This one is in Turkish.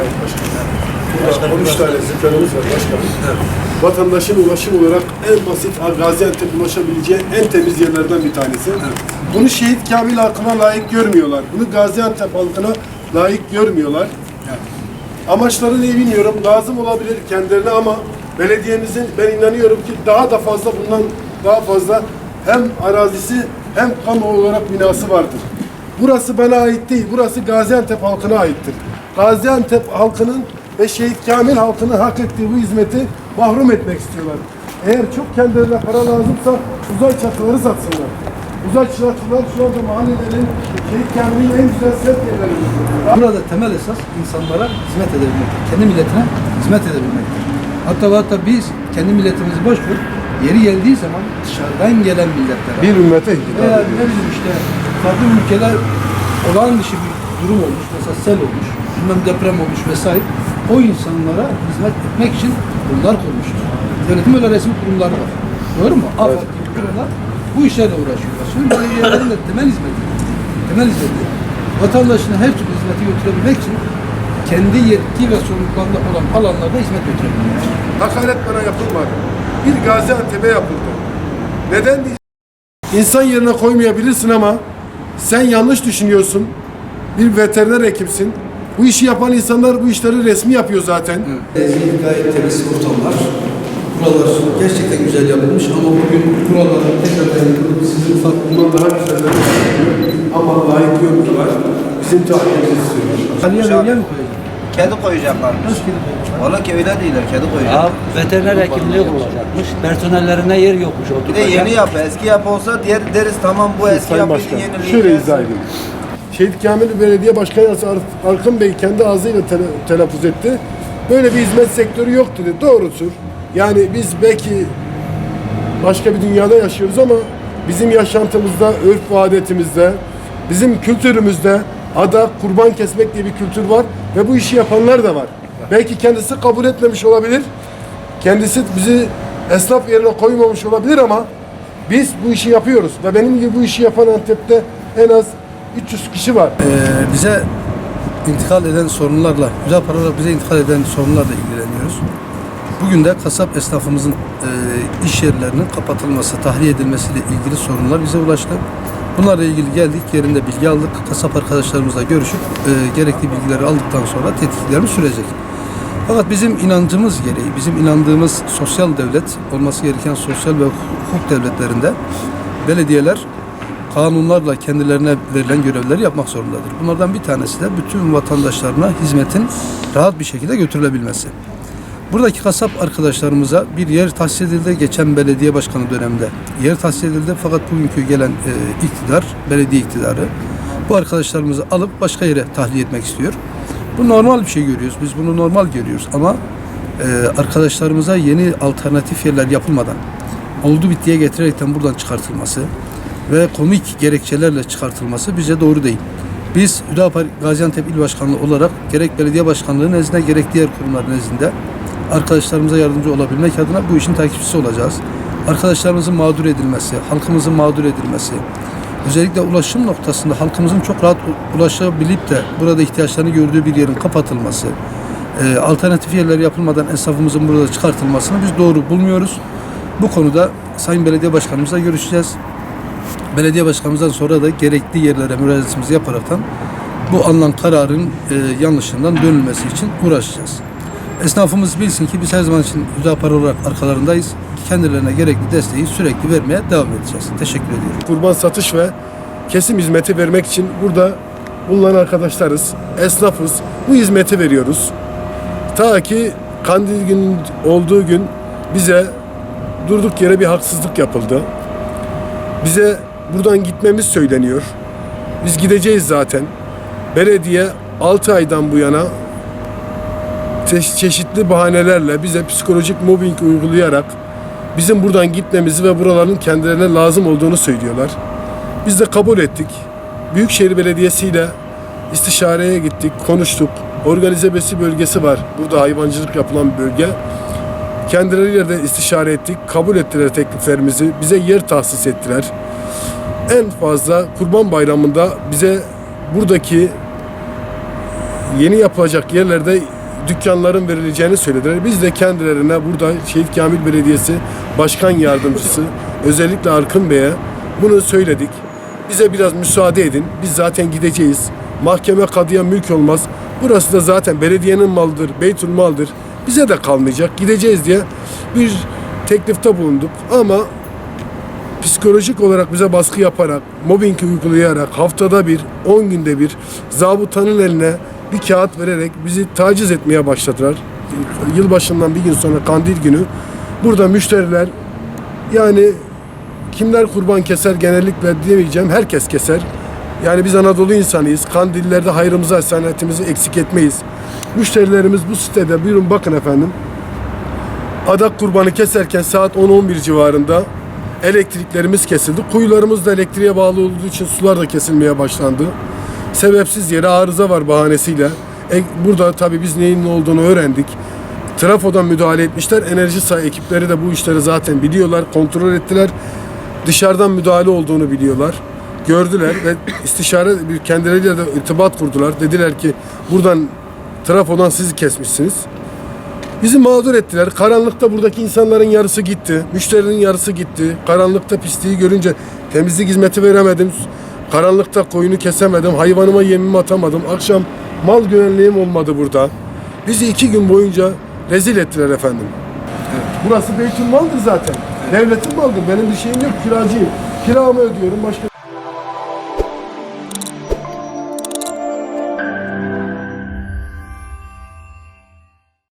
Evet başkanım. 13 tane zıplarımız var başkanım. Evet. Vatandaşın ulaşım olarak en basit Gaziantep ulaşabileceği en temiz yerlerden bir tanesi. Evet. Bunu Şehit Kamil halkına layık görmüyorlar. Bunu Gaziantep halkına layık görmüyorlar. Evet. Amaçları ne bilmiyorum. Lazım olabilir kendilerine ama belediyemizin ben inanıyorum ki daha da fazla bundan daha fazla hem arazisi hem kamu olarak binası vardır. Burası bana ait değil. Burası Gaziantep halkına aittir. Gaziantep halkının ve Şehit Kamil halkının hak ettiği bu hizmeti mahrum etmek istiyorlar. Eğer çok kendilerine para lazımsa uzay çatıları satsınlar. Uzay çatılar şu anda mahallelerin Şehit Kamil'in en güzel set yerleridir. Burada temel esas insanlara hizmet edebilmektir. Kendi milletine hizmet edebilmektir. Hatta biz kendi milletimizi boş ver, yeri geldiği zaman dışarıdan gelen milletlere bir ümmete hitap veya ne bileyim işte farklı ülkeler olağan dışı bir durum olmuş, mesela sel olmuş, bilmem deprem olmuş vesaire. O insanlara hizmet etmek için kurumlar kurmuştur. Devletin böyle resmi kurumları var. Doğru mu? AFAD gibi kurumlar bu işlerle uğraşıyorlar. Şimdi belediyelerin de temel hizmeti, vatandaşına her türlü hizmeti götürebilmek için kendi yetki ve sorumluluklarında olan alanlarda hizmet götürebilmek. Hakaret bana yapılmadı. Bir Gaziantep'e yapıldı. Neden değil? İnsan yerine koymayabilirsin ama sen yanlış düşünüyorsun. Bir veteriner hekimsin. Bu işi yapan insanlar bu işleri resmi yapıyor zaten. Gayet temiz ortamlar. Buralar gerçekten güzel yapılmış ama bugün buraların tekrar yapılıp sizin ufak Bundan daha güzelleri yapıyor. Ama layık görmüyorlar. Bizim tahliyemizi istiyorlar. Aliye mi koyacak? Kedi koyacaklarmış. Nasıl kedi koyacak? Valla köyde değiller, kedi Ya koyacak. veteriner hekimliği kurulacakmış. Personellerine yer yokmuş. Bir de yeni yapı, eski yapı olsa diğer deriz tamam bu eski Sayın yapıyı Başkan, yenileyeceğiz. şöyle izah edeyim. Şehit Kamil Belediye Başkanı Arkın Bey kendi ağzıyla telaffuz etti. Böyle bir hizmet sektörü yok dedi. Doğrudur. Yani biz belki başka bir dünyada yaşıyoruz ama bizim yaşantımızda, örf ve adetimizde, bizim kültürümüzde ada, kurban kesmek diye bir kültür var ve bu işi yapanlar da var. Belki kendisi kabul etmemiş olabilir. Kendisi bizi esnaf yerine koymamış olabilir ama biz bu işi yapıyoruz ve benim gibi bu işi yapan Antep'te en az 300 kişi var. Bize intikal eden sorunlarla, güzel paralar bize intikal eden sorunlarla ilgileniyoruz. Bugün de kasap esnafımızın iş yerlerinin kapatılması, tahliye edilmesiyle ilgili sorunlar bize ulaştı. Bunlarla ilgili geldik, yerinde bilgi aldık. Kasap arkadaşlarımızla görüşüp gerekli bilgileri aldıktan sonra tetkiklerimiz sürecek. Fakat bizim inancımız gereği, bizim inandığımız sosyal devlet, olması gereken sosyal ve hukuk devletlerinde belediyeler kanunlarla kendilerine verilen görevleri yapmak zorundadır. Bunlardan bir tanesi de bütün vatandaşlarına hizmetin rahat bir şekilde götürülebilmesi. Buradaki kasap arkadaşlarımıza bir yer tahsis edildi. Geçen belediye başkanı döneminde yer tahsis edildi. Fakat bugünkü gelen iktidar, belediye iktidarı bu arkadaşlarımızı alıp başka yere tahliye etmek istiyor. Bu normal bir şey görüyoruz. Biz bunu normal görüyoruz ama arkadaşlarımıza yeni alternatif yerler yapılmadan oldu bittiye getirerekten buradan çıkartılması ve komik gerekçelerle çıkartılması bize doğru değil. Biz Hüdapar Gaziantep İl Başkanlığı olarak gerek belediye başkanlığı nezdinde gerek diğer kurumlar nezdinde arkadaşlarımıza yardımcı olabilmek adına bu işin takipçisi olacağız. Arkadaşlarımızın mağdur edilmesi, halkımızın mağdur edilmesi, özellikle ulaşım noktasında halkımızın çok rahat ulaşabilip de burada ihtiyaçlarını gördüğü bir yerin kapatılması, alternatif yerler yapılmadan esnafımızın burada çıkartılmasını biz doğru bulmuyoruz. Bu konuda Sayın Belediye Başkanımızla görüşeceğiz. Belediye Başkanımızdan sonra da gerekli yerlere müracaatımızı yaparaktan bu alınan kararın yanlışından dönülmesi için uğraşacağız. Esnafımız bilsin ki biz her zaman için Hüdapar olarak arkalarındayız. Kendilerine gerekli desteği sürekli vermeye devam edeceğiz. Teşekkür ediyorum. Kurban satış ve kesim hizmeti vermek için burada bulunan arkadaşlarız, esnafız. Bu hizmeti veriyoruz. Ta ki Kandil günün olduğu gün bize durduk yere bir haksızlık yapıldı. Bize buradan gitmemiz söyleniyor. Biz gideceğiz zaten. Belediye 6 aydan bu yana çeşitli bahanelerle bize psikolojik mobbing uygulayarak bizim buradan gitmemizi ve buraların kendilerine lazım olduğunu söylüyorlar. Biz de kabul ettik. Büyükşehir Belediyesi ile istişareye gittik, konuştuk. Organize besi bölgesi var. Burada hayvancılık yapılan bir bölge. Kendileriyle de istişare ettik. Kabul ettiler tekliflerimizi. Bize yer tahsis ettiler. En fazla Kurban Bayramı'nda bize buradaki yeni yapılacak yerlerde dükkanların verileceğini söylediler. Biz de kendilerine burada Şehit Kamil Belediyesi Başkan Yardımcısı özellikle Arkın Bey'e bunu söyledik. Bize biraz müsaade edin. Biz zaten gideceğiz. Mahkeme kadıya mülk olmaz. Burası da zaten belediyenin malıdır, beytülmaldır. Bize de kalmayacak. Gideceğiz diye bir teklifte bulunduk. Ama psikolojik olarak bize baskı yaparak, mobbing uygulayarak haftada bir, 10 günde bir zabıtanın eline bir kağıt vererek bizi taciz etmeye başladılar. Yılbaşından bir gün sonra Kandil günü burada müşteriler, yani kimler kurban keser genellikle demeyeceğim, herkes keser. Yani biz Anadolu insanıyız. Kandillerde hayrımızı, hasenetimizi eksik etmeyiz. Müşterilerimiz bu sitede, buyurun bakın efendim. Adak kurbanı keserken saat 10-11 civarında elektriklerimiz kesildi. Kuyularımız da elektriğe bağlı olduğu için sular da kesilmeye başlandı. Sebepsiz yere arıza var bahanesiyle. Burada tabii biz neyin ne olduğunu öğrendik. Trafodan müdahale etmişler. Enerji saha ekipleri de bu işleri zaten biliyorlar, kontrol ettiler. Dışarıdan müdahale olduğunu biliyorlar. Gördüler ve istişare kendileriyle de irtibat kurdular. Dediler ki buradan trafodan sizi kesmişsiniz. Bizi mağdur ettiler. Karanlıkta buradaki insanların yarısı gitti. Müşterinin yarısı gitti. Karanlıkta pisliği görünce temizlik hizmeti veremedim. Karanlıkta koyunu kesemedim. Hayvanıma yemimi atamadım. Akşam mal güvenliğim olmadı burada. Bizi 2 gün boyunca rezil ettiler efendim. Evet. Burası beytülmaldır zaten. Evet. Devletin malıdır. Benim bir şeyim yok. Kiracıyım. Kiramı ödüyorum. Başka